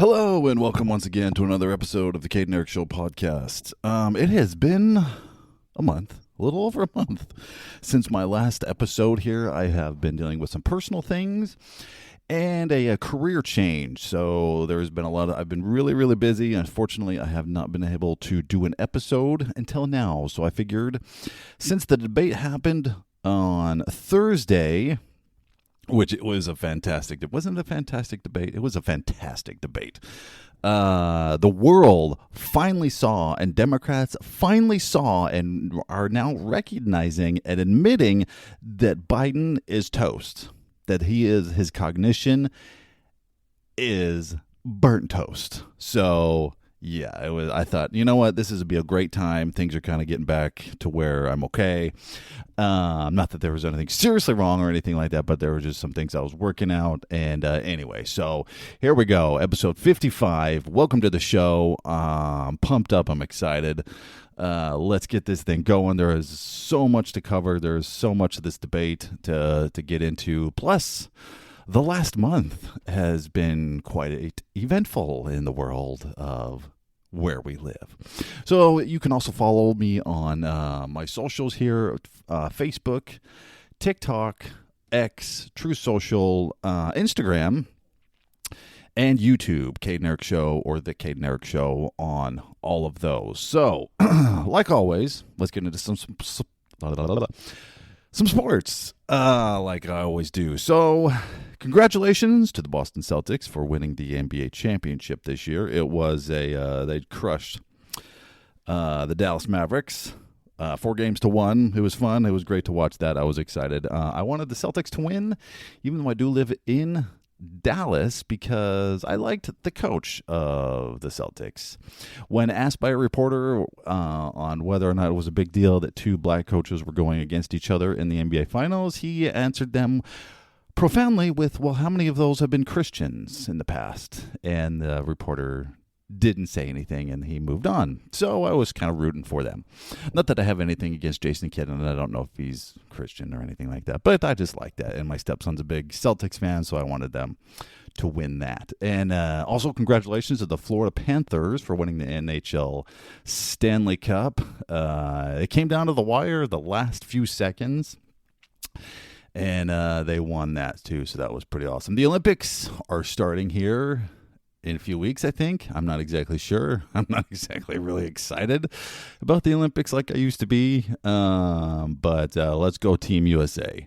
Hello and welcome once again to another episode of the Cade and Eric Show podcast. It has been a little over a month since my last episode here. I have been dealing with some personal things and a career change. So there's been I've been really busy. Unfortunately, I have not been able to do an episode until now. So I figured since the debate happened on Thursday, which it was a fantastic. It wasn't a fantastic debate. It was a fantastic debate. The world finally saw, and Democrats finally saw, and are now recognizing and admitting that Biden is toast. That his cognition is burnt toast. So yeah, I thought, you know what, this would be a great time. Things are kind of getting back to where I'm okay. Not that there was anything seriously wrong or anything like that, but there were just some things I was working out. And anyway, so here we go. Episode 55. Welcome to the show. I'm pumped up. I'm excited. Let's get this thing going. There is so much to cover. There's so much of this debate to get into. Plus, the last month has been quite eventful in the world of where we live. So you can also follow me on my socials here, Facebook, TikTok, X, True Social, Instagram, and YouTube, Cade and Eric Show, or The Cade and Eric Show on all of those. So, like always, let's get into some sports, like I always do. So, congratulations to the Boston Celtics for winning the NBA championship this year. It was they crushed the Dallas Mavericks 4-1. It was fun. It was great to watch that. I was excited. I wanted the Celtics to win, even though I do live in Dallas, because I liked the coach of the Celtics. When asked by a reporter on whether or not it was a big deal that two black coaches were going against each other in the NBA Finals, he answered them profoundly with, well, how many of those have been Christians in the past? And the reporter didn't say anything, and he moved on. So I was kind of rooting for them. Not that I have anything against Jason Kidd, and I don't know if he's Christian or anything like that, but I just like that. And my stepson's a big Celtics fan, so I wanted them to win that. And also congratulations to the Florida Panthers for winning the NHL Stanley Cup. It came down to the wire the last few seconds, and they won that too, so that was pretty awesome. The Olympics are starting here in a few weeks, I think. I'm not exactly sure. I'm not exactly really excited about the Olympics like I used to be, but let's go Team USA.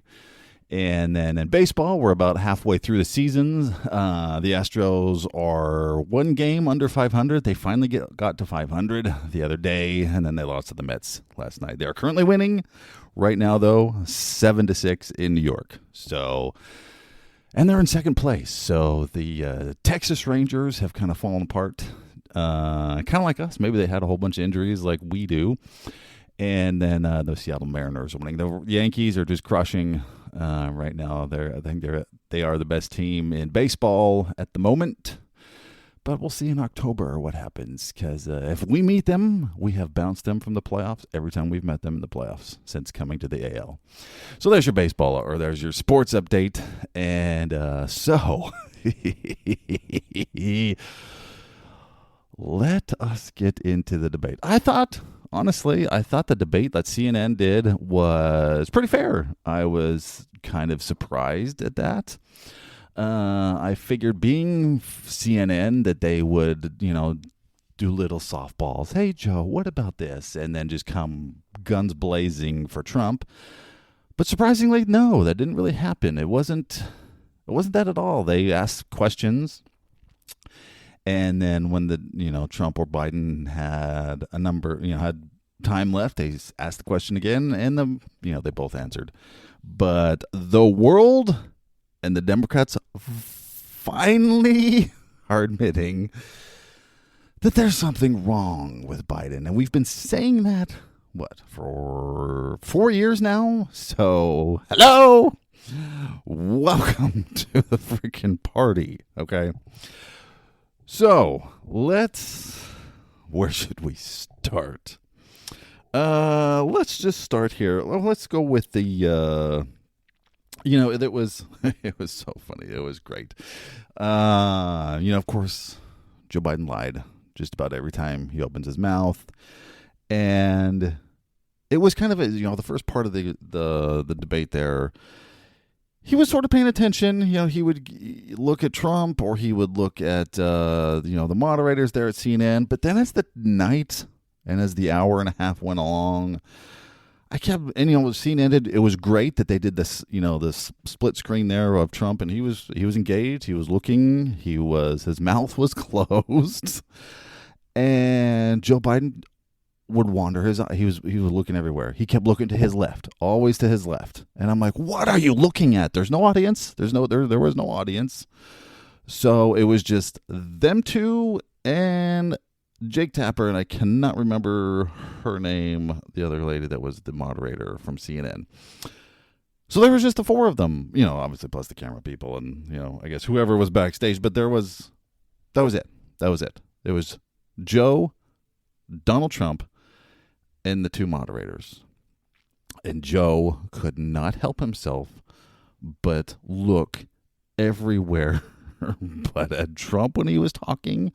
And then in baseball, we're about halfway through the seasons. The Astros are one game under 500. They finally got to 500 the other day, and then they lost to the Mets last night. They are currently winning right now, though, 7-6 in New York. So, and they're in second place. So the Texas Rangers have kind of fallen apart, kind of like us. Maybe they had a whole bunch of injuries like we do. And then the Seattle Mariners are winning. The Yankees are just crushing right now. I think they are the best team in baseball at the moment. But we'll see in October what happens, because if we meet them, we have bounced them from the playoffs every time we've met them in the playoffs since coming to the AL. So there's your baseball, or there's your sports update. And so let us get into the debate. Honestly, I thought the debate that CNN did was pretty fair. I was kind of surprised at that. I figured, being CNN, that they would, do little softballs. Hey, Joe, what about this? And then just come guns blazing for Trump. But surprisingly, no, that didn't really happen. It wasn't that at all. They asked questions. And then when Trump or Biden had had time left, they asked the question again, and they both answered. But the world and the Democrats finally are admitting that there's something wrong with Biden. And we've been saying that, for 4 years now? So, hello! Welcome to the freaking party, okay? So, where should we start? Let's just start here. Let's go with the, it was so funny. It was great. Of course, Joe Biden lied just about every time he opens his mouth. And it was kind of the first part of the debate there. He was sort of paying attention. He would look at Trump, or he would look at the moderators there at CNN. But then as the night and as the hour and a half went along, I kept, and when the scene ended, it was great that they did this, this split screen there of Trump, and he was engaged, he was looking, his mouth was closed, and Joe Biden would wander his eye. He was looking everywhere. He kept looking to his left, always to his left. And I'm like, what are you looking at? There's no audience. There was no audience. So it was just them two and Jake Tapper, and I cannot remember her name, the other lady that was the moderator from CNN. So there was just the four of them, obviously plus the camera people and, I guess whoever was backstage. But that was it. It was Joe, Donald Trump, and the two moderators. And Joe could not help himself but look everywhere but at Trump when he was talking.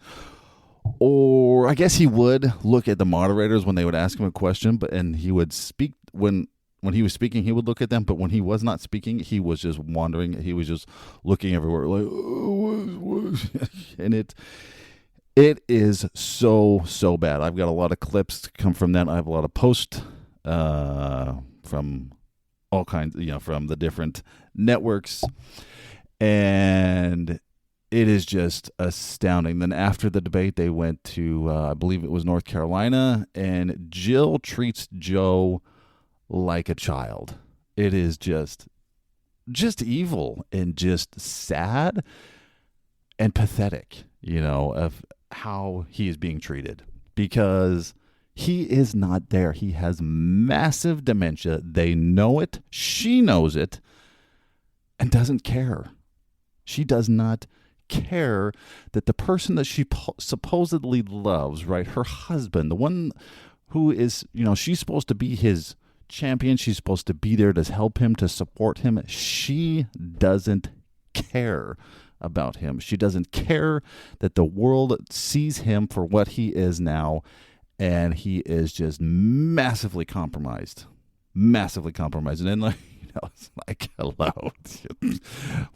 Or I guess he would look at the moderators when they would ask him a question, and he would speak when he was speaking, he would look at them, but when he was not speaking, he was just wandering. He was just looking everywhere like, and it is so bad. I've got a lot of clips to come from that. I have a lot of posts from all kinds, from the different networks, and it is just astounding. Then after the debate, they went to, I believe it was North Carolina, and Jill treats Joe like a child. It is just evil and just sad and pathetic, of how he is being treated, because he is not there. He has massive dementia. They know it. She knows it and doesn't care. She does not care that the person that she supposedly loves, right, her husband, the one who is, she's supposed to be his champion. She's supposed to be there to help him, to support him. She doesn't care about him. She doesn't care that the world sees him for what he is now, and he is just massively compromised. And then, it's like, hello,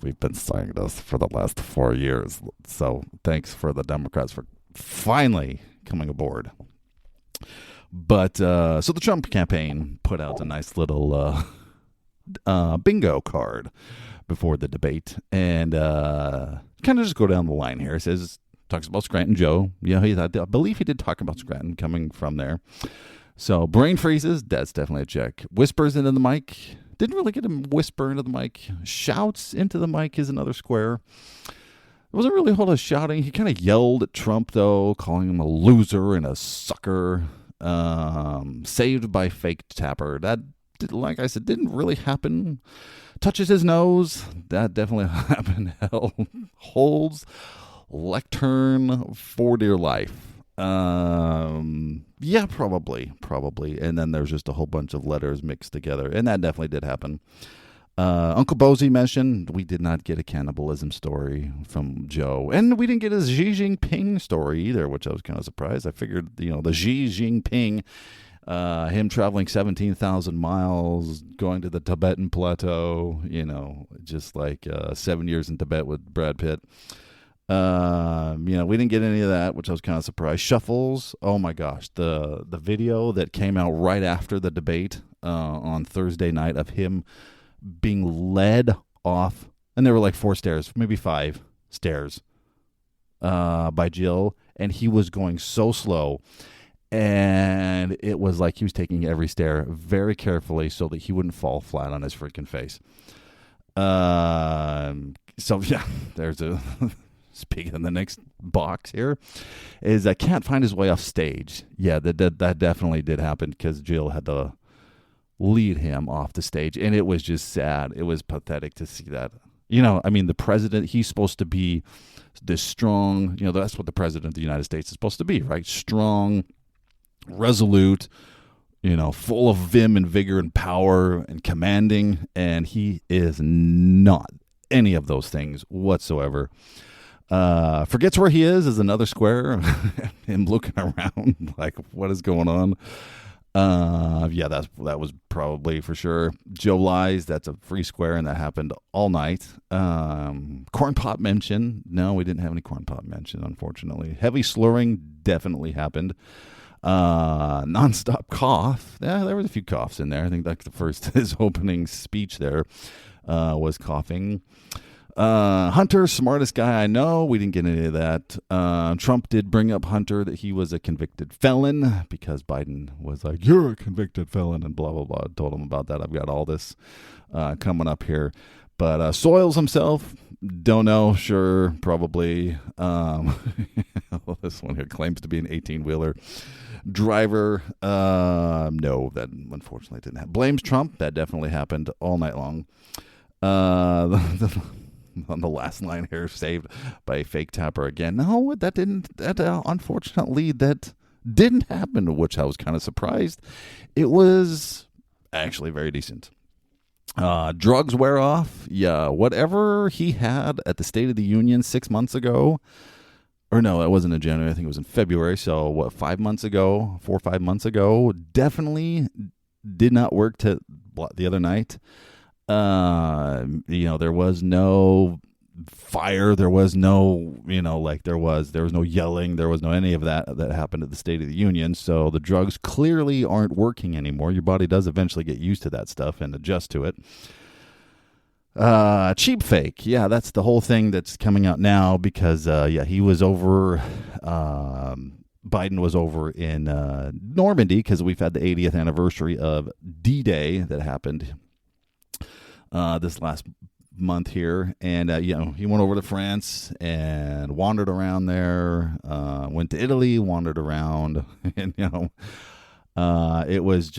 we've been saying this for the last 4 years. So thanks for the Democrats for finally coming aboard. But so the Trump campaign put out a nice little bingo card before the debate, and kind of just go down the line here. It talks about Scranton Joe. I believe he did talk about Scranton coming from there. So brain freezes, that's definitely a check. Whispers into the mic, didn't really get him whisper into the mic. Shouts into the mic is another square. There wasn't really a whole lot of shouting. He kind of yelled at Trump, though, calling him a loser and a sucker. Saved by fake Tapper. That, like I said, didn't really happen. Touches his nose. That definitely happened. Hell, holds lectern for dear life. Yeah, probably. And then there's just a whole bunch of letters mixed together, and that definitely did happen. Uncle Bozy mentioned we did not get a cannibalism story from Joe, and we didn't get a Xi Jinping story either, which I was kind of surprised. I figured, the Xi Jinping, him traveling 17,000 miles, going to the Tibetan plateau, just like 7 years in Tibet with Brad Pitt. We didn't get any of that, which I was kind of surprised. Shuffles, oh my gosh, the video that came out right after the debate on Thursday night of him being led off, and there were like 4 stairs, maybe 5 stairs, by Jill, and he was going so slow, and it was like he was taking every stair very carefully so that he wouldn't fall flat on his freaking face. So yeah, there's a speaking of the next box here, is I can't find his way off stage. Yeah, that definitely did happen, because Jill had to lead him off the stage, and it was just sad. It was pathetic to see that. The president, he's supposed to be this strong, that's what the president of the United States is supposed to be, right? Strong, resolute, full of vim and vigor and power and commanding, and he is not any of those things whatsoever. Forgets where he is another square. Him looking around like, what is going on? Yeah, that was probably for sure. Joe lies. That's a free square, and that happened all night. Corn pop mention. No, we didn't have any corn pop mention, unfortunately. Heavy slurring definitely happened. Nonstop cough. Yeah, there was a few coughs in there. I think that's the first his opening speech there was coughing. Hunter, smartest guy I know. We didn't get any of that. Trump did bring up Hunter, that he was a convicted felon, because Biden was like, you're a convicted felon, and blah, blah, blah. Told him about that. I've got all this coming up here. But Soils himself, don't know, sure, probably. This one here claims to be an 18-wheeler driver. No, that unfortunately didn't happen. Blames Trump. That definitely happened all night long. On the last line here, saved by a fake tapper again. No, that didn't. Unfortunately, that didn't happen, which I was kind of surprised. It was actually very decent. Drugs wear off. Yeah, whatever he had at the State of the Union 6 months ago, or no, it wasn't in January. I think it was in February. So what, 5 months ago, 4 or 5 months ago, definitely did not work to the other night. There was no fire, there was no, there was no yelling, there was no any of that happened at the State of the Union. So the drugs clearly aren't working anymore. Your body does eventually get used to that stuff and adjust to it. Cheap fake. Yeah, that's the whole thing that's coming out now, because he was over, Biden was over in Normandy, because we've had the 80th anniversary of D-Day that happened this last month here, and he went over to France and wandered around there, went to Italy, wandered around, and it was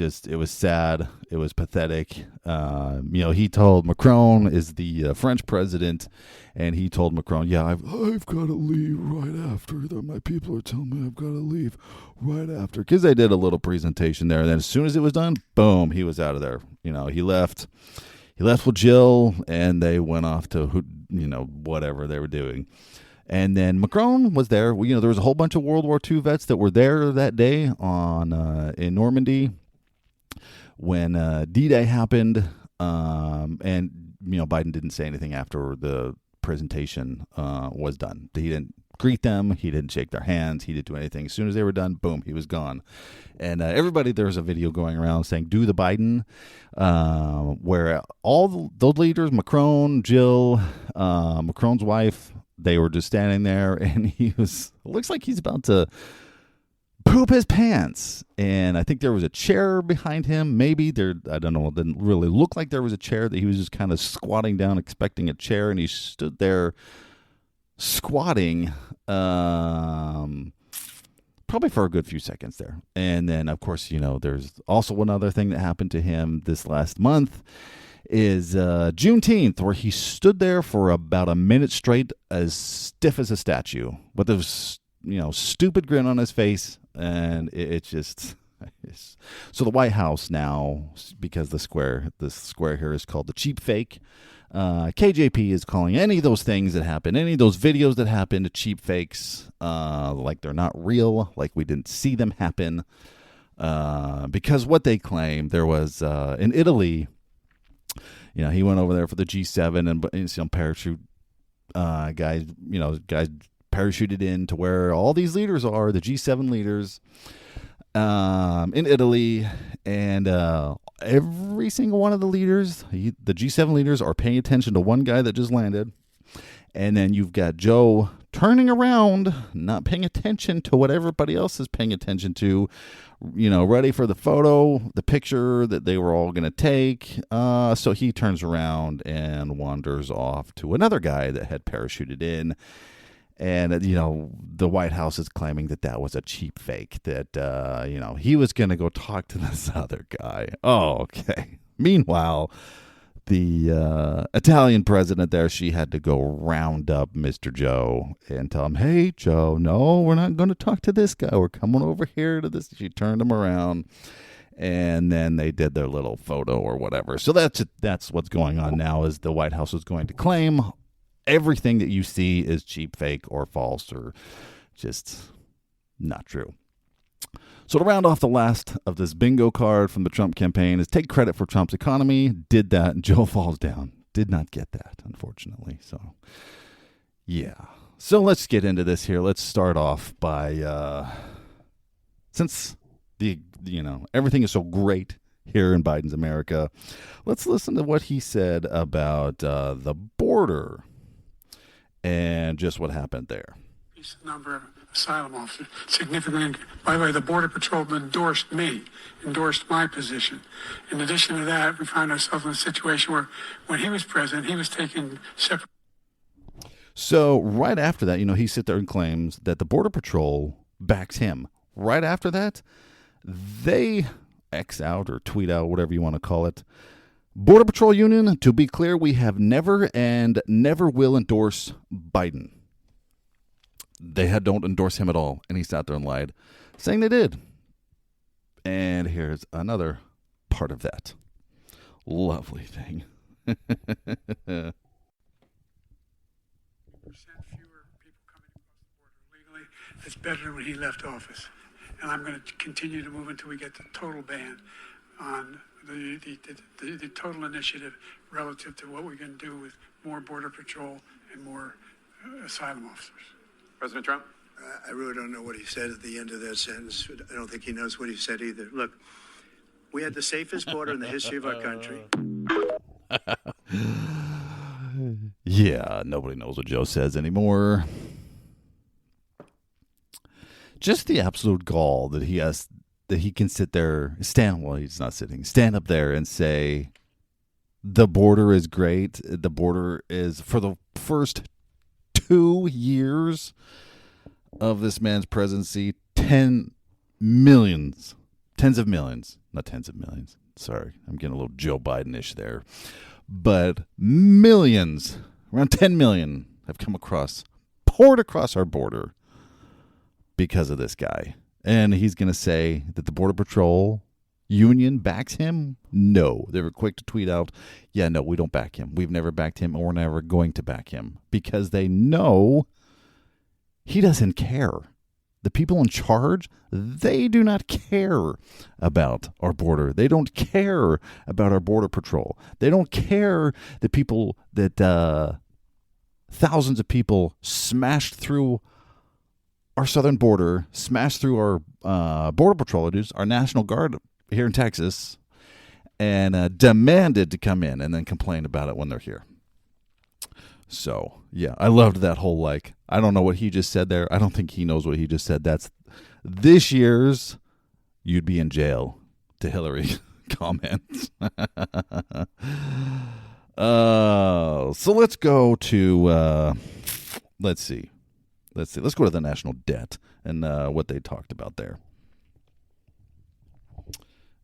sad, it was pathetic. He told Macron is the French president, and he told Macron, I've got to leave right after. My people are telling me I've got to leave right after, because they did a little presentation there, and then as soon as it was done, boom, he was out of there. He left. He left with Jill, and they went off to, whatever they were doing. And then Macron was there. There was a whole bunch of World War II vets that were there that day in Normandy when D-Day happened. And Biden didn't say anything after the presentation was done. He didn't greet them. He didn't shake their hands. He didn't do anything. As soon as they were done, boom, he was gone. And everybody, there was a video going around saying, do the Biden, where all those leaders, Macron, Jill, Macron's wife, they were just standing there, and looks like he's about to poop his pants. And I think there was a chair behind him. Maybe I don't know. It didn't really look like there was a chair, that he was just kind of squatting down, expecting a chair. And he stood there squatting, probably for a good few seconds there. And then, of course, there's also one other thing that happened to him this last month is Juneteenth, where he stood there for about a minute straight, as stiff as a statue, with this, stupid grin on his face. And it's just, so the White House now, because this square here is called the cheap fake. KJP is calling any of those things that happen, any of those videos that happen, to cheap fakes, like they're not real, like we didn't see them happen, because what they claim, there was in Italy, he went over there for the G7 and some parachute guys parachuted in to where all these leaders are, the G7 leaders in Italy, and every single one of the leaders, the G7 leaders, are paying attention to one guy that just landed. And then you've got Joe turning around, not paying attention to what everybody else is paying attention to, ready for the photo, the picture that they were all going to take. So he turns around and wanders off to another guy that had parachuted in. And, the White House is claiming that was a cheap fake, that, he was going to go talk to this other guy. Oh, okay. Meanwhile, the Italian president there, she had to go round up Mr. Joe and tell him, hey, Joe, no, we're not going to talk to this guy. We're coming over here to this. She turned him around, and then they did their little photo or whatever. So that's what's going on now, is the White House is going to claim everything that you see is cheap, fake, or false, or just not true. So to round off the last of this bingo card from the Trump campaign is take credit for Trump's economy. Did that. Joe falls down. Did not get that, unfortunately. So, yeah. So let's get into this here. Let's start off by, since everything is so great here in Biden's America, let's listen to what he said about the border and just what happened there. Number of asylum officers significantly. By the way, the Border Patrol endorsed my position. In addition to that, we found ourselves in a situation where when he was president, he was taking separate. So right after that, he sits there and claims that the Border Patrol backs him. Right after that, they X out or tweet out, whatever you want to call it. Border Patrol Union, to be clear, we have never and never will endorse Biden. They don't endorse him at all. And he sat there and lied, saying they did. And here's another part of that lovely thing. Fewer people coming across the border legally. That's better than when he left office. And I'm going to continue to move until we get the total ban on the total initiative relative to what we're going to do with more Border Patrol and more asylum officers. President Trump? I really don't know what he said at the end of that sentence. I don't think he knows what he said either. Look, we had the safest border in the history of our country. Yeah, nobody knows what Joe says anymore. Just the absolute gall that he has, that he can sit there, stand up there and say, the border is great. The border is, for the first 2 years of this man's presidency, tens of millions, not tens of millions. Sorry, I'm getting a little Joe Biden-ish there. But millions, around 10 million have poured across our border because of this guy. And he's going to say that the Border Patrol Union backs him? No. They were quick to tweet out, yeah, no, we don't back him. We've never backed him, or we're never going to back him. Because they know he doesn't care. The people in charge, they do not care about our border. They don't care about our Border Patrol. They don't care that thousands of people smashed through our southern border, smashed through our Border Patrol, our National Guard here in Texas, and demanded to come in and then complain about it when they're here. So, yeah, I loved that whole, I don't know what he just said there. I don't think he knows what he just said. That's this year's "you'd be in jail" to Hillary comments. So let's go to, let's see. Let's go to the national debt and what they talked about there.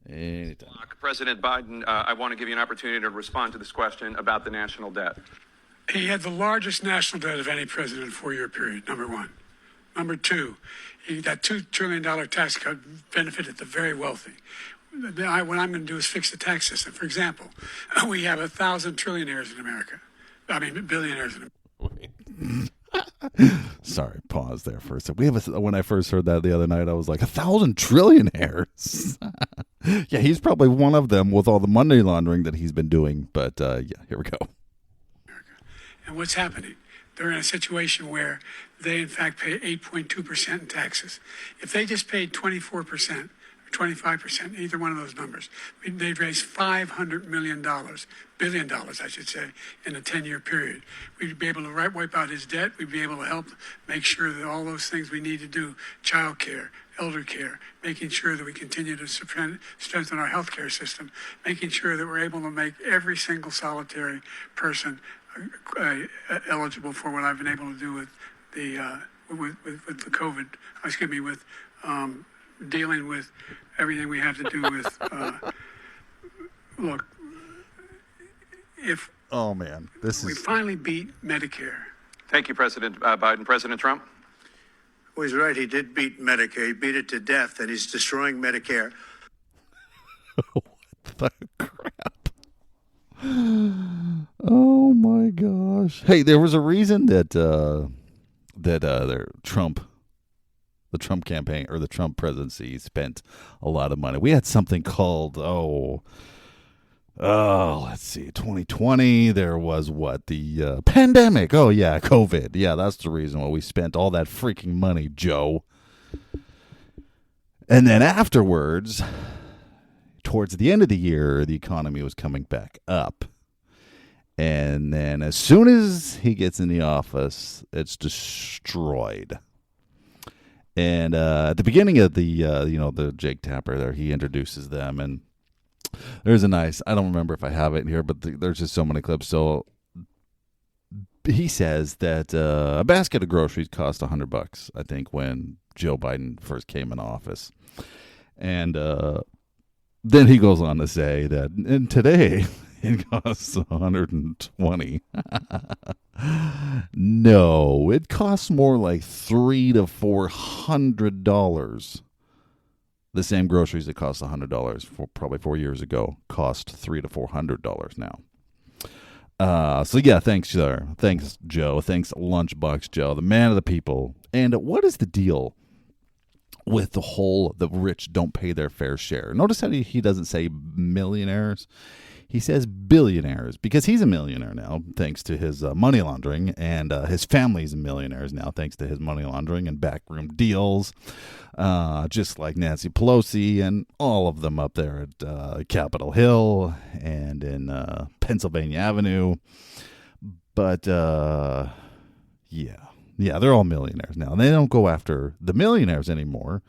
Anytime. President Biden, I want to give you an opportunity to respond to this question about the national debt. He had the largest national debt of any president in a 4-year period, number one. Number two, that $2 trillion tax cut benefited the very wealthy. What I'm going to do is fix the tax system. For example, we have 1,000 trillionaires in America. Billionaires in America. Sorry, pause there for a second. When I first heard that the other night, I was like, 1,000 trillionaires. Yeah, he's probably one of them with all the money laundering that he's been doing. But yeah, here we go. And what's happening? They're in a situation where they, in fact, pay 8.2% in taxes. If they just paid 24%, 25%, either one of those numbers, they'd raise $500 billion, I should say, in a 10-year period. We'd be able to wipe out his debt. We'd be able to help make sure that all those things we need to do, child care, elder care, making sure that we continue to strengthen our healthcare system, making sure that we're able to make every single solitary person eligible for what I've been able to do with the with the COVID. With dealing with everything we have to do with. Look, if we finally beat Medicare. Thank you, President Biden. President Trump? Well, he's right. He did beat Medicare. He beat it to death, and he's destroying Medicare. What the crap? Oh my gosh! Hey, there was a reason that their the Trump campaign or the Trump presidency spent a lot of money. We had something called let's see, 2020. There was the pandemic. Oh yeah, COVID. Yeah, that's the reason why we spent all that freaking money, Joe. And then afterwards, towards the end of the year, the economy was coming back up. And then as soon as he gets in the office, it's destroyed. And at the beginning of the Jake Tapper there, he introduces them. And there's I don't remember if I have it here, but there's just so many clips. So he says that a basket of groceries cost $100, I think, when Joe Biden first came in office. And then he goes on to say that and today it costs $120. No, it costs more like $300 to $400. The same groceries that cost $100 probably 4 years ago cost $300 to $400 now. So yeah, thanks, sir. Thanks, Joe. Thanks, Lunchbox Joe, the man of the people. And what is the deal with the rich don't pay their fair share? Notice how he doesn't say millionaires. He says billionaires because he's a millionaire now thanks to his money laundering, and his family's millionaires now thanks to his money laundering and backroom deals, just like Nancy Pelosi and all of them up there at Capitol Hill and in Pennsylvania Avenue. But yeah, they're all millionaires now. And they don't go after the millionaires anymore.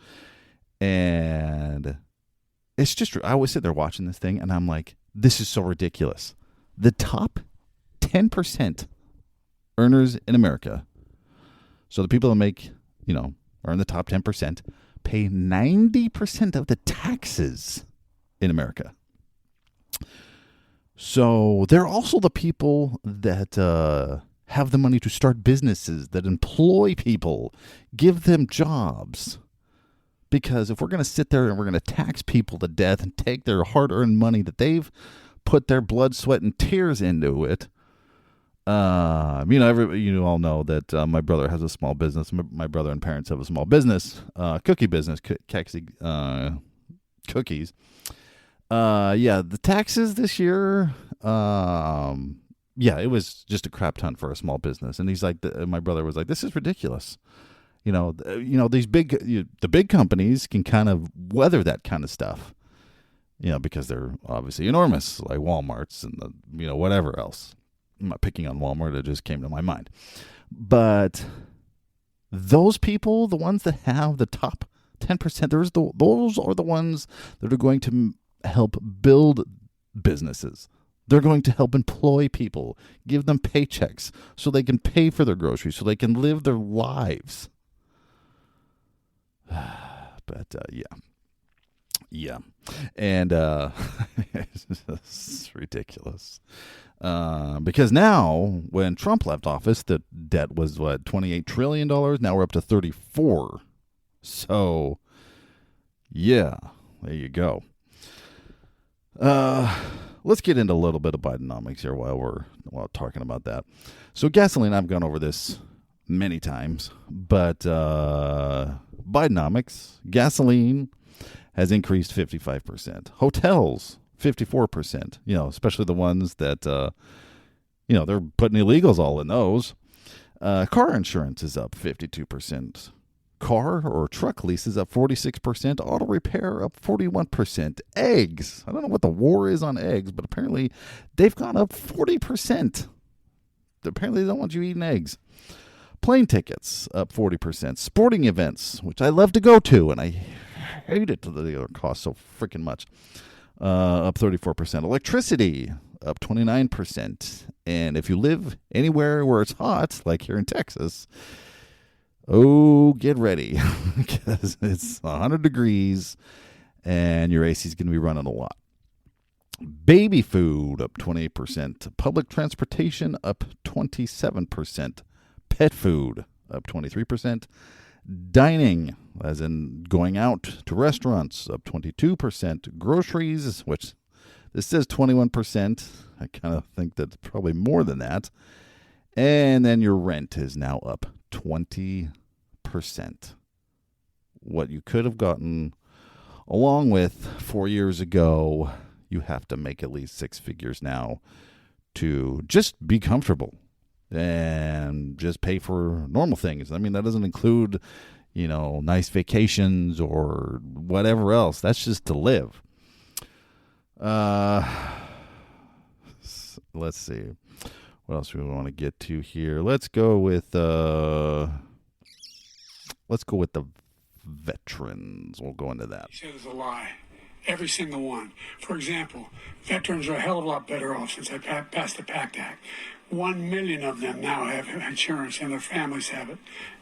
And it's just, I always sit there watching this thing and I'm like, this is so ridiculous. The top 10% earners in America, so the people that make, are in the top 10%, pay 90% of the taxes in America. So they're also the people that have the money to start businesses, that employ people, give them jobs. Because if we're going to sit there and we're going to tax people to death and take their hard-earned money that they've put their blood, sweat, and tears into it, everybody, you all know that my brother has a small business. My brother and parents have a small business, cookie business, cookies. The taxes this year, it was just a crap ton for a small business. And he's like, my brother was like, this is ridiculous. These the big companies can kind of weather that kind of stuff, because they're obviously enormous, like Walmart's and whatever else. I'm not picking on Walmart. It just came to my mind. But those people, the ones that have the top 10%, those are the ones that are going to help build businesses. They're going to help employ people, give them paychecks so they can pay for their groceries, so they can live their lives. But and it's ridiculous because now when Trump left office, the debt was $28 trillion. Now we're up to 34. So yeah, there you go. Let's get into a little bit of Bidenomics here while talking about that. So gasoline, I've gone over this many times, but Bidenomics, gasoline has increased 55%. Hotels, 54%, especially the ones that, they're putting illegals all in those. Car insurance is up 52%. Car or truck leases up 46%. Auto repair up 41%. Eggs, I don't know what the war is on eggs, but apparently they've gone up 40%. Apparently they don't want you eating eggs. Plane tickets up 40%. Sporting events, which I love to go to, and I hate it to the other cost so freaking much, up 34%. Electricity up 29%. And if you live anywhere where it's hot, like here in Texas, get ready because it's 100 degrees and your AC is going to be running a lot. Baby food up 28%. Public transportation up 27%. Pet food up 23%. Dining, as in going out to restaurants, up 22%. Groceries, which This says 21%. I kind of think that's probably more than that. And then your rent is now up 20%. What you could have gotten along with 4 years ago, you have to make at least six figures now to just be comfortable and just pay for normal things. I mean, that doesn't include, nice vacations or whatever else. That's just to live. Let's see. What else do we want to get to here? Let's go with the veterans. We'll go into that. He said it's a lie. Every single one. For example, veterans are a hell of a lot better off since I passed the PACT Act. 1 million of them now have insurance, and their families have it.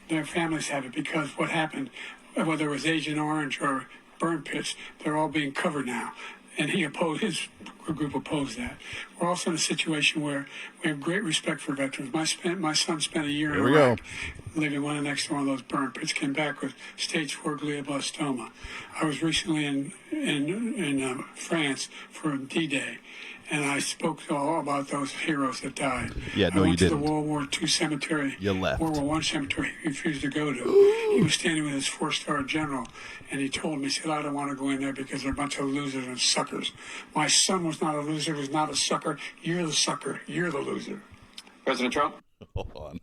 Their families have it because what happened, whether it was Agent Orange or burn pits, they're all being covered now. And his group opposed that. We're also in a situation where we have great respect for veterans. My son spent a year in Iraq, living next to one of those burn pits, came back with stage 4 glioblastoma. I was recently in France for D-Day, and I spoke all about those heroes that died. Yeah, no, I you went to didn't. the World War II cemetery. You left. World War I cemetery he refused to go to. He was standing with his 4-star general, and he told me, he said, I don't want to go in there because they're a bunch of losers and suckers. My son was not a loser, was not a sucker. You're the sucker. You're the loser. President Trump? Hold on.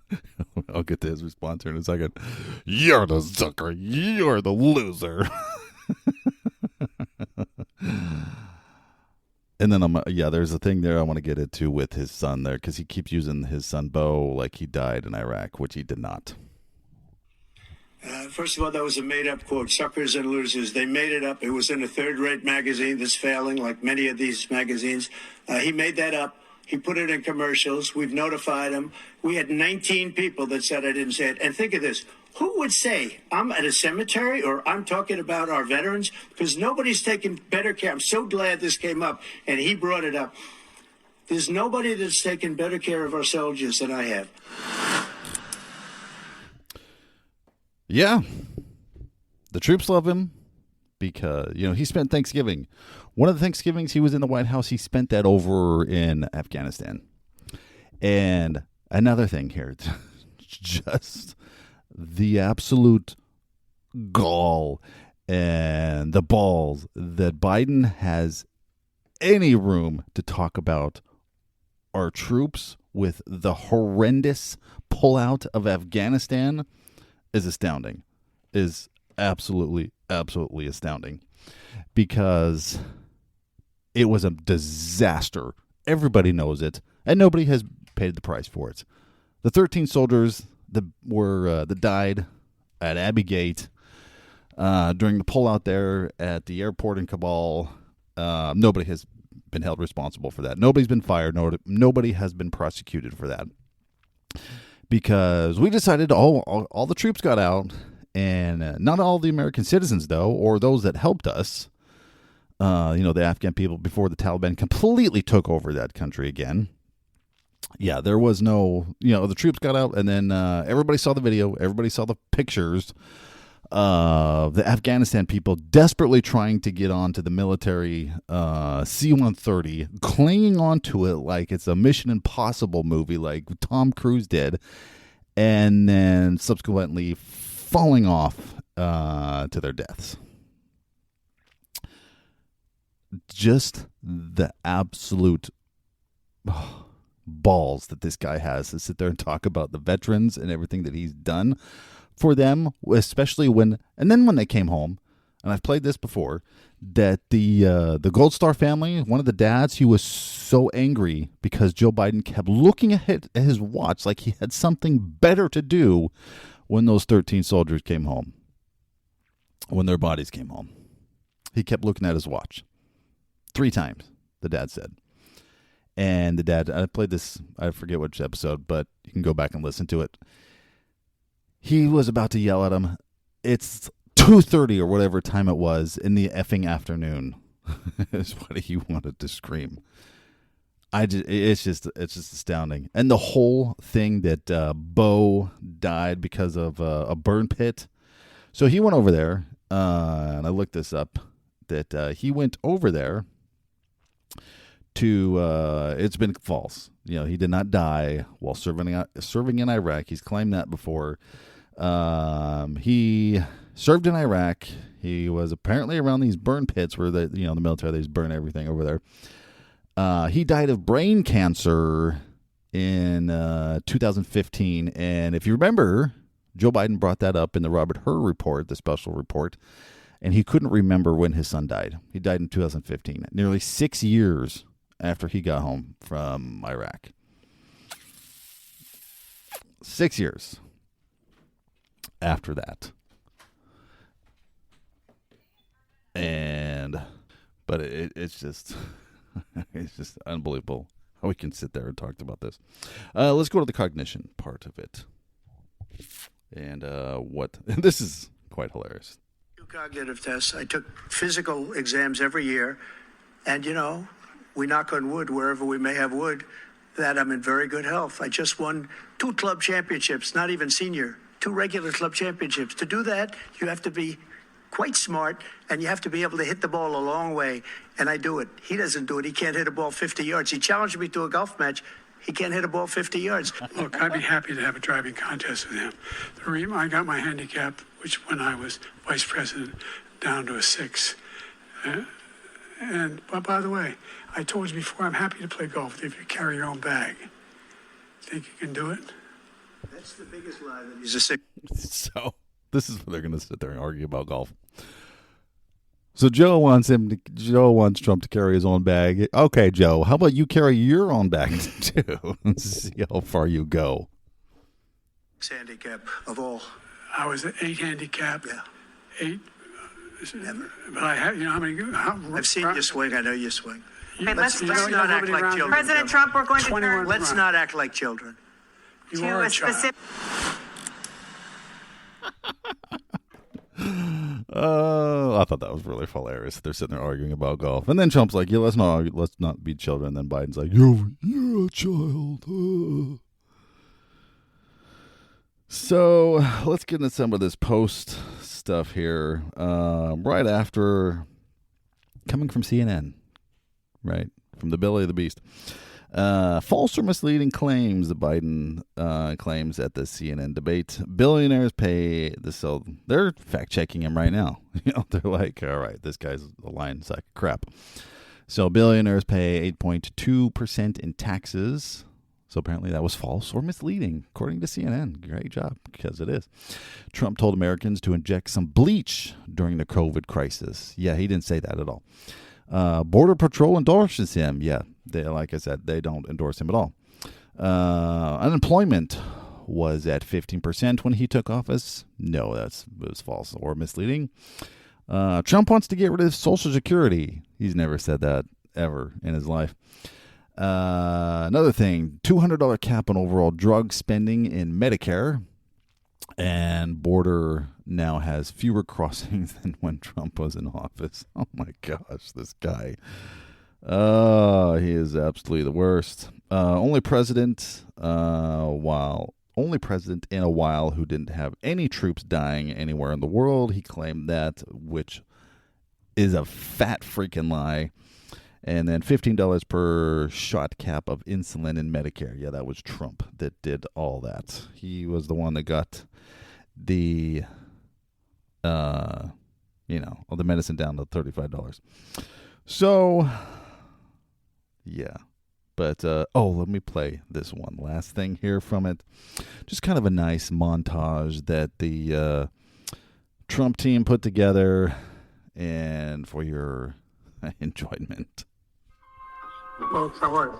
I'll get to his response here in a second. You're the sucker. You're the loser. And then there's a thing there I want to get into with his son there, because he keeps using his son Bo like he died in Iraq, which he did not. First of all, that was a made-up quote, suckers and losers. They made it up. It was in a third-rate magazine that's failing, like many of these magazines. He made that up. He put it in commercials. We've notified him. We had 19 people that said I didn't say it. And think of this. Who would say I'm at a cemetery or I'm talking about our veterans? Because nobody's taken better care. I'm so glad this came up, and he brought it up. There's nobody that's taken better care of our soldiers than I have. Yeah. The troops love him because, he spent Thanksgiving. One of the Thanksgivings he was in the White House, he spent that over in Afghanistan. And another thing here, just the absolute gall and the balls that Biden has any room to talk about our troops with the horrendous pullout of Afghanistan is astounding. Is absolutely, absolutely astounding. Because it was a disaster. Everybody knows it, and nobody has paid the price for it. The 13 soldiers that died at Abbey Gate during the pullout there at the airport in Kabul, nobody has been held responsible for that. Nobody's been fired. Nobody has been prosecuted for that. Because we decided all the troops got out, and not all the American citizens, though, or those that helped us, the Afghan people before the Taliban completely took over that country again. Yeah, there was no, the troops got out, and then everybody saw the video. Everybody saw the pictures of the Afghanistan people desperately trying to get onto the military C-130, clinging onto it like it's a Mission Impossible movie like Tom Cruise did, and then subsequently falling off to their deaths. Just the absolute balls that this guy has to sit there and talk about the veterans and everything that he's done for them, especially when they came home, and I've played this before, that the Gold Star family, one of the dads, he was so angry because Joe Biden kept looking at his watch like he had something better to do when those 13 soldiers came home, when their bodies came home. He kept looking at his watch. 3 times, the dad said. And the dad, I played this, I forget which episode, but you can go back and listen to it. He was about to yell at him. It's 2:30 or whatever time it was in the effing afternoon is what he wanted to scream. It's just astounding. And the whole thing that Bo died because of a burn pit. So he went over there, and I looked this up, that he went over there it's been false. He did not die while serving in Iraq. He's claimed that before. He served in Iraq. He was apparently around these burn pits where the military, they just burn everything over there. He died of brain cancer in 2015. And if you remember, Joe Biden brought that up in the Robert Hur report, the special report, and he couldn't remember when his son died. He died in 2015, nearly 6 years after he got home from Iraq. 6 years after that. But it's just unbelievable how we can sit there and talk about this. Let's go to the cognition part of it. And this is quite hilarious. Cognitive tests. I took physical exams every year, and we knock on wood wherever we may have wood, that I'm in very good health. I just won 2 club championships, not even senior, 2 regular club championships. To do that, you have to be quite smart, and you have to be able to hit the ball a long way, and I do it. He doesn't do it. He can't hit a ball 50 yards. He challenged me to a golf match. He can't hit a ball 50 yards. Look, I'd be happy to have a driving contest with him. The reason I got my handicap, which when I was vice president, down to a 6. But by the way, I told you before, I'm happy to play golf if you carry your own bag. Think you can do it? That's the biggest lie, that he's a 6. So this is what they're going to sit there and argue about golf. So Joe wants Trump to carry his own bag. Okay, Joe, how about you carry your own bag too? See how far you go. Handicap of all. I was an 8 handicap. Yeah. 8. Never. But I have, how many? I've seen you swing. I know you swing. Okay, let's not act like children. President Trump, we're going to turn Let's not act like children. You to are a a child. specific. I thought that was really hilarious. They're sitting there arguing about golf, and then Trump's like, "Yeah, let's not be children." And then Biden's like, "You're a child." So let's get into some of this post stuff here. Right after coming from CNN, right from the belly of the beast. False or misleading claims that Biden claims at the CNN debate. Billionaires pay this, so they're fact checking him right now. They're like, all right, this guy's a lying sack of crap. So billionaires pay 8.2% in taxes. So apparently that was false or misleading, according to CNN. Great job, because it is. Trump told Americans to inject some bleach during the COVID crisis. Yeah, he didn't say that at all. Border Patrol endorses him. Yeah, like I said, they don't endorse him at all. Unemployment was at 15% when he took office. No, it was false or misleading. Trump wants to get rid of Social Security. He's never said that ever in his life. Another thing, $200 cap on overall drug spending in Medicare. And border now has fewer crossings than when Trump was in office. Oh my gosh, this guy. He is absolutely the worst. Only president in a while who didn't have any troops dying anywhere in the world. He claimed that, which is a fat freaking lie. And then $15 per shot cap of insulin in Medicare. Yeah, that was Trump that did all that. He was the one that got the the medicine down to $35. So yeah. But let me play this one last thing here from it. Just kind of a nice montage that the Trump team put together and for your enjoyment. Well, for what?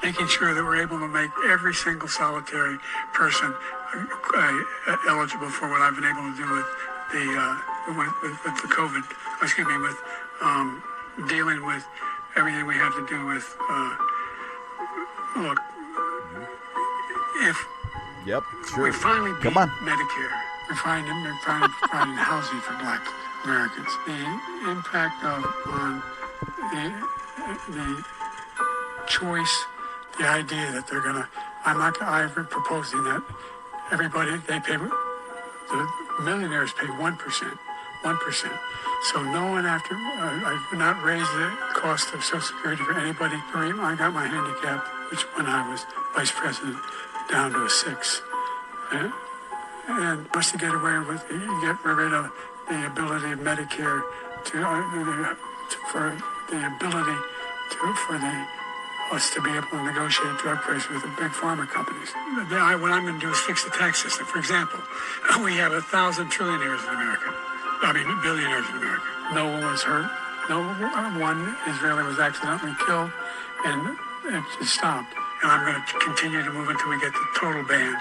Making sure that we're able to make every single solitary person eligible for what I've been able to do with the COVID. With dealing with everything we have to do with. Look, if we finally beat Medicare, we're finding housing for Black Americans. The impact on the choice, the idea that they're gonna. I'm proposing that everybody the millionaires pay 1%. So no one I've not raised the cost of Social Security for anybody. I got my handicap, which when I was vice president, down to a 6. And just to get away with, you get rid of the ability of Medicare for us to be able to negotiate drug prices with the big pharma companies. What I'm going to do is fix the tax system. For example, we have 1,000 trillionaires in America. Billionaires in America. No one was hurt. No one Israeli was accidentally killed, and it just stopped. And I'm going to continue to move until we get the total ban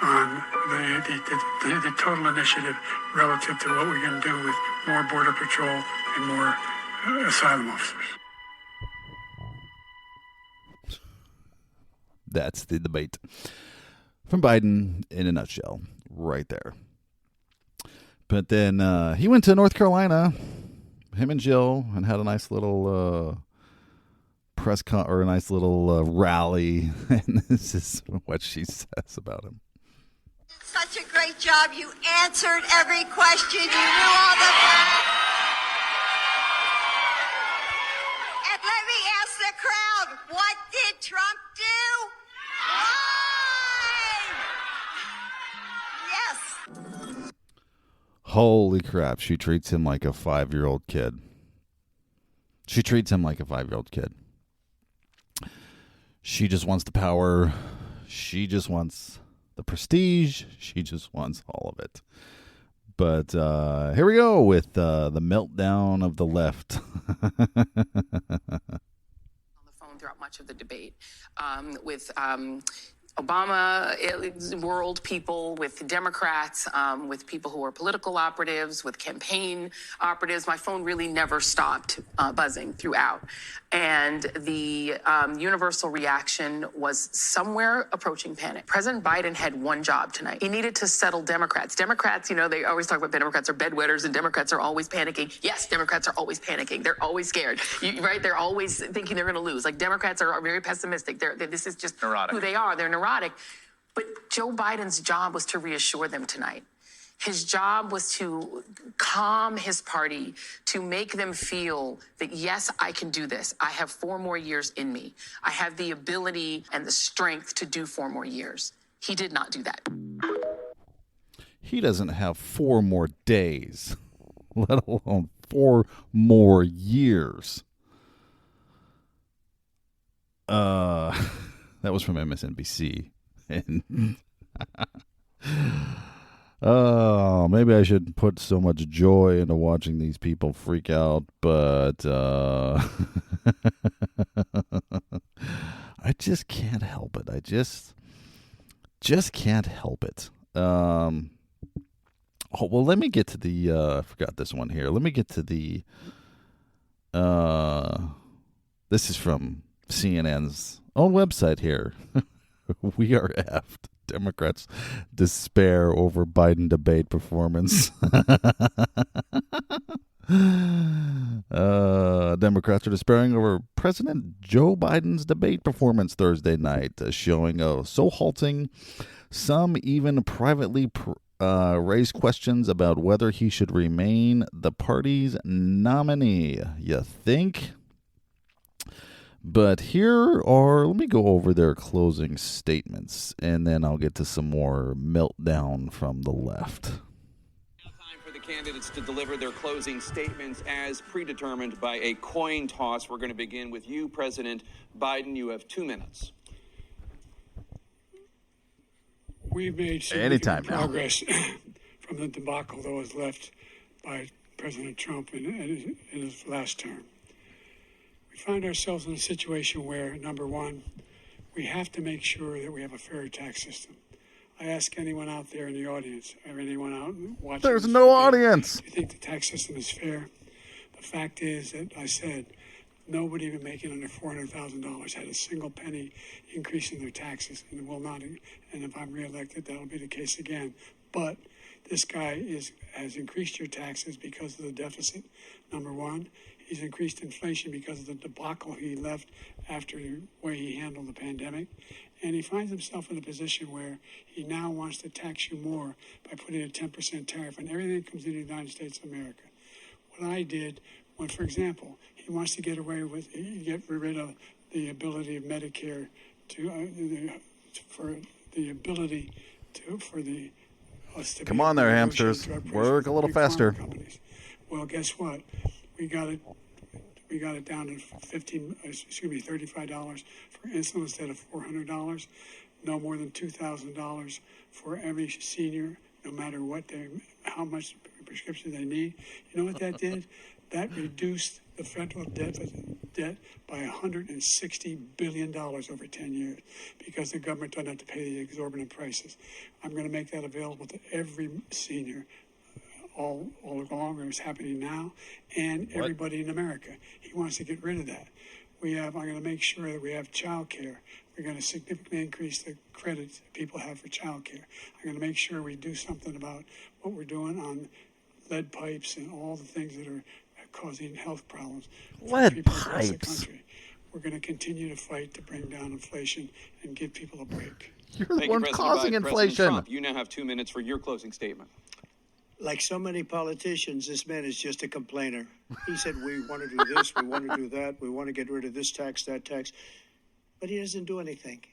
on the total initiative relative to what we're going to do with more border patrol and more asylum officers. That's the debate from Biden in a nutshell, right there. But then he went to North Carolina, him and Jill, and had a nice little a nice little rally. And this is what she says about him. Such a great job. You answered every question. You knew all the facts. And let me ask the crowd, what did Trump do? Lied! Yes. Holy crap. She treats him like a 5-year-old kid. She treats him like a 5-year-old kid. She just wants the power. She just wants the prestige. She just wants all of it. But here we go with the meltdown of the left. On the phone throughout much of the debate with Obama world people, with Democrats, with people who are political operatives, with campaign operatives. My phone really never stopped buzzing throughout. And the universal reaction was somewhere approaching panic. President Biden had one job tonight. He needed to settle Democrats. Democrats, they always talk about Democrats are bedwetters and Democrats are always panicking. Yes, Democrats are always panicking. They're always scared, right? They're always thinking they're going to lose. Like Democrats are very pessimistic. This is just neurotic. Who they are. They're neurotic. But Joe Biden's job was to reassure them tonight. His job was to calm his party, to make them feel that, yes, I can do this. I have 4 more years in me. I have the ability and the strength to do 4 more years. He did not do that. He doesn't have 4 more days, let alone 4 more years. That was from MSNBC. And oh, maybe I shouldn't put so much joy into watching these people freak out, but I just can't help it. I just can't help it. Oh, well, let me get to the I forgot this one here. Let me get to the this is from CNN's own website here. We are effed. Democrats despair over Biden debate performance. Democrats are despairing over President Joe Biden's debate performance Thursday night, showing so halting. Some even privately raised questions about whether he should remain the party's nominee. You think? But let me go over their closing statements, and then I'll get to some more meltdown from the left. Now time for the candidates to deliver their closing statements as predetermined by a coin toss. We're going to begin with you, President Biden. You have 2 minutes. We've made significant progress from the debacle that was left by President Trump in his last term. We find ourselves in a situation where, number one, we have to make sure that we have a fair tax system. I ask anyone out there in the audience, or anyone out watching. There's no audience. Do you think the tax system is fair? The fact is that I said nobody even making under $400,000 had a single penny increase in their taxes, and will not. And if I'm reelected, that'll be the case again. But this guy has increased your taxes because of the deficit. Number one. He's increased inflation because of the debacle he left after the way he handled the pandemic. And he finds himself in a position where he now wants to tax you more by putting a 10% tariff on everything that comes into the United States of America. What I did when, for example, he He wants to get rid of the ability of Medicare for us to Come be on there, able to hamsters. negotiate drug Work prices a little with big pharma faster. companies. Well, guess what? We got it down to $35 for insulin instead of $400. No more than $2,000 for every senior, no matter how much prescription they need. You know what that did? That reduced the federal debt by $160 billion over 10 years because the government doesn't have to pay the exorbitant prices. I'm going to make that available to every senior all along, or it's happening now, and everybody in America. He wants to get rid of that. I'm going to make sure that we have child care. We're going to significantly increase the credits people have for child care. I'm going to make sure we do something about what we're doing on lead pipes and all the things that are causing health problems for Lead people across the pipes. country. We're going to continue to fight to bring down inflation and give people a break. You're the Thank you, one President causing Biden. President inflation. Trump, you now have 2 minutes for your closing statement. Like so many politicians, this man is just a complainer. He said, we want to do this, we want to do that, we want to get rid of this tax, that tax. But he doesn't do anything.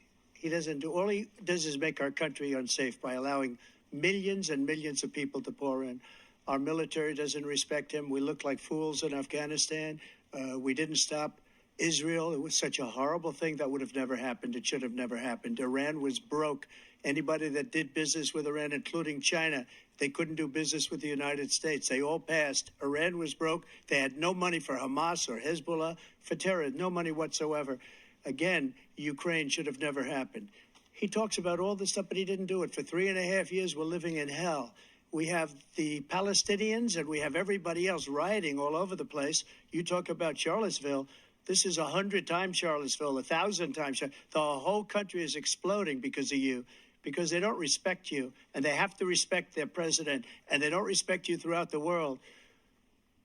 All he does is make our country unsafe by allowing millions and millions of people to pour in. Our military doesn't respect him. We look like fools in Afghanistan. We didn't stop Israel. It was such a horrible thing that would have never happened. It should have never happened. Iran was broke. Anybody that did business with Iran, including China, they couldn't do business with the United States. They all passed. Iran was broke. They had no money for Hamas or Hezbollah, for terror, no money whatsoever. Again, Ukraine should have never happened. He talks about all this stuff, but he didn't do it. For 3.5 years, we're living in hell. We have the Palestinians and we have everybody else rioting all over the place. You talk about Charlottesville. This is 100 times Charlottesville, 1,000 times. The whole country is exploding because of you, because they don't respect you, and they have to respect their president, and they don't respect you throughout the world.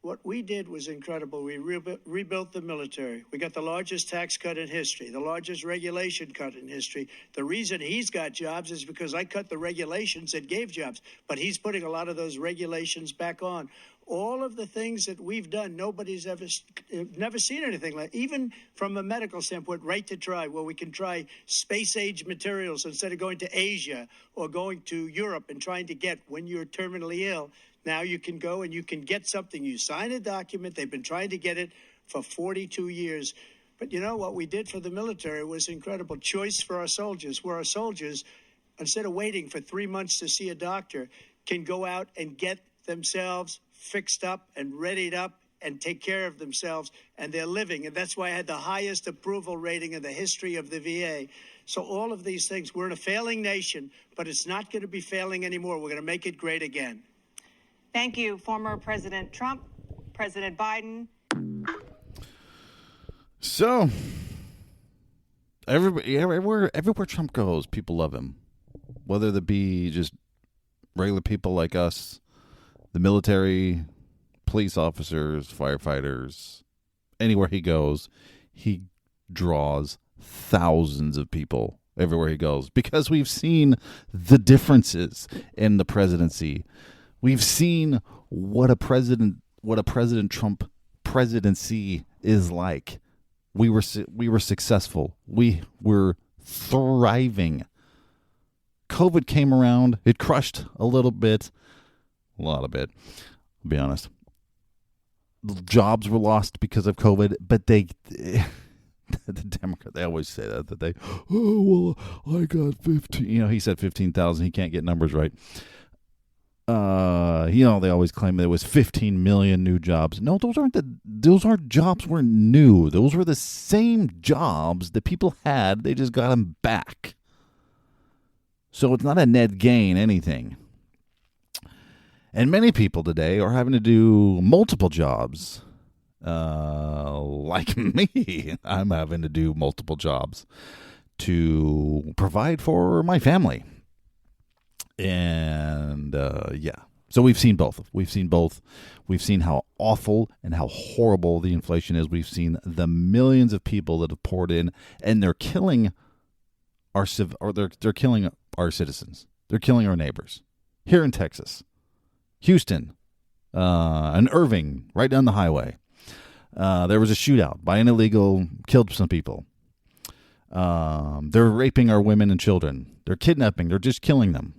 What we did was incredible. We rebuilt the military. We got the largest tax cut in history, the largest regulation cut in history. The reason he's got jobs is because I cut the regulations that gave jobs, but he's putting a lot of those regulations back on. All of the things that we've done, nobody's never seen anything like. Even from a medical standpoint, right to try, where we can try space-age materials instead of going to Asia or going to Europe and trying to get when you're terminally ill. Now you can go and you can get something. You sign a document. They've been trying to get it for 42 years. But you know what we did for the military was incredible. Choice for our soldiers, where our soldiers, instead of waiting for 3 months to see a doctor, can go out and get themselves fixed up and readied up and take care of themselves, and they're living. And that's why I had the highest approval rating in the history of the VA. So all of these things, we're in a failing nation, but it's not going to be failing anymore. We're going to make it great again. Thank you, former President Trump, President Biden. So, everywhere Trump goes, people love him. Whether they be just regular people like us, the military, police officers, firefighters, anywhere he goes, he draws thousands of people everywhere he goes because we've seen the differences in the presidency. We've seen what a President Trump presidency is like. We were successful. We were thriving. COVID came around. It crushed a lot of it. I'll be honest. Jobs were lost because of COVID, but the Democrat, they always say that they, oh, well, I got 15. He said 15,000. He can't get numbers right. They always claim there was 15 million new jobs. No, those aren't jobs were new. Those were the same jobs that people had. They just got them back. So it's not a net gain, anything. And many people today are having to do multiple jobs. Like me, I'm having to do multiple jobs to provide for my family. And, so we've seen both. We've seen how awful and how horrible the inflation is. We've seen the millions of people that have poured in, and they're killing they're killing our citizens. They're killing our neighbors here in Texas, Houston, and Irving, right down the highway. There was a shootout by an illegal, killed some people. They're raping our women and children. They're kidnapping. They're just killing them.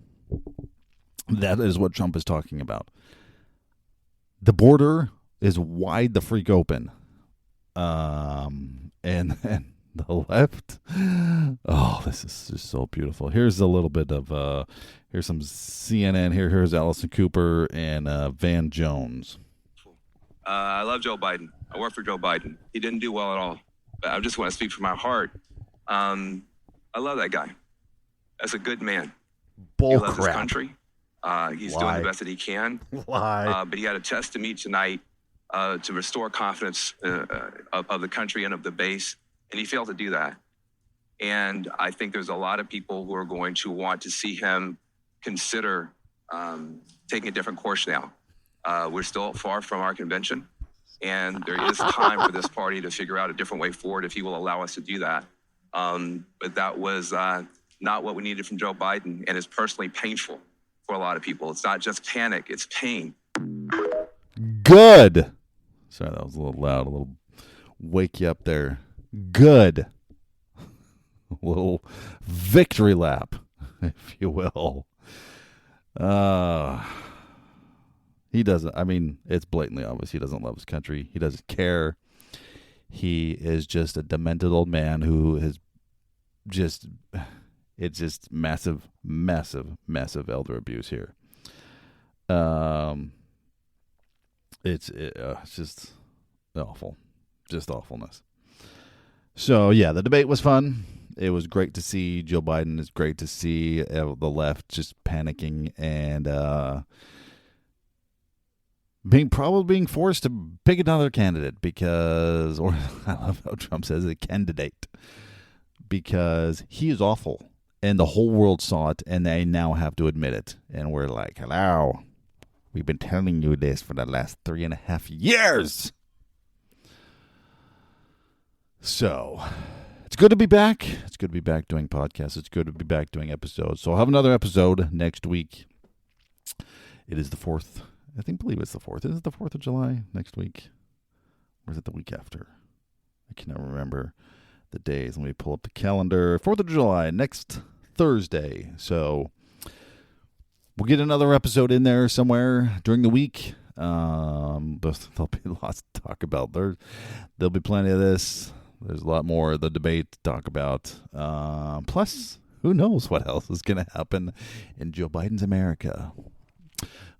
That is what Trump is talking about. The border is wide the freak open. And the left. Oh, this is just so beautiful. Here's a little bit of, here's some CNN. Here's Allison Cooper and Van Jones. I love Joe Biden. I work for Joe Biden. He didn't do well at all. But I just want to speak from my heart. I love that guy. That's a good man. He loves his country. He's doing the best that he can. But he had a test to meet tonight to restore confidence of the country and of the base. And he failed to do that. And I think there's a lot of people who are going to want to see him consider taking a different course now. We're still far from our convention. And there is time for this party to figure out a different way forward if he will allow us to do that. But that was not what we needed from Joe Biden, and it's personally painful for a lot of people. It's not just panic, it's pain. Good. Sorry, that was a little loud, a little wake you up there. Good. A little victory lap, if you will. He doesn't, I mean, it's blatantly obvious he doesn't love his country. He doesn't care. He is just a demented old man who has it's just massive elder abuse here. It's just awful. Just awfulness. So, yeah, the debate was fun. It was great to see Joe Biden. It's great to see the left just panicking and being forced to pick another candidate because, or I love how Trump says a candidate, because he is awful and the whole world saw it and they now have to admit it. And we're like, hello, we've been telling you this for the last 3.5 years. So it's good to be back. It's good to be back doing podcasts. It's good to be back doing episodes. So I'll have another episode next week. It is the 4th. I believe it's the 4th. Is it the 4th of July next week? Or is it the week after? I can never remember the days. Let me pull up the calendar. 4th of July, next Thursday. So we'll get another episode in there somewhere during the week. But there'll be lots to talk about. There'll be plenty of this. There's a lot more of the debate to talk about. Plus, who knows what else is going to happen in Joe Biden's America.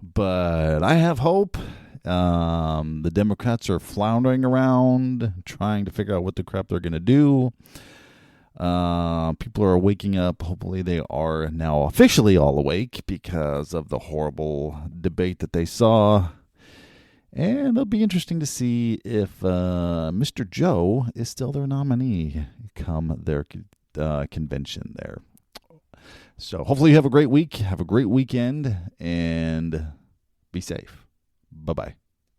But I have hope. The Democrats are floundering around, trying to figure out what the crap they're going to do. People are waking up. Hopefully they are now officially all awake because of the horrible debate that they saw. And it'll be interesting to see if Mr. Joe is still their nominee come their convention there. So hopefully you have a great week, have a great weekend, and be safe. Bye-bye.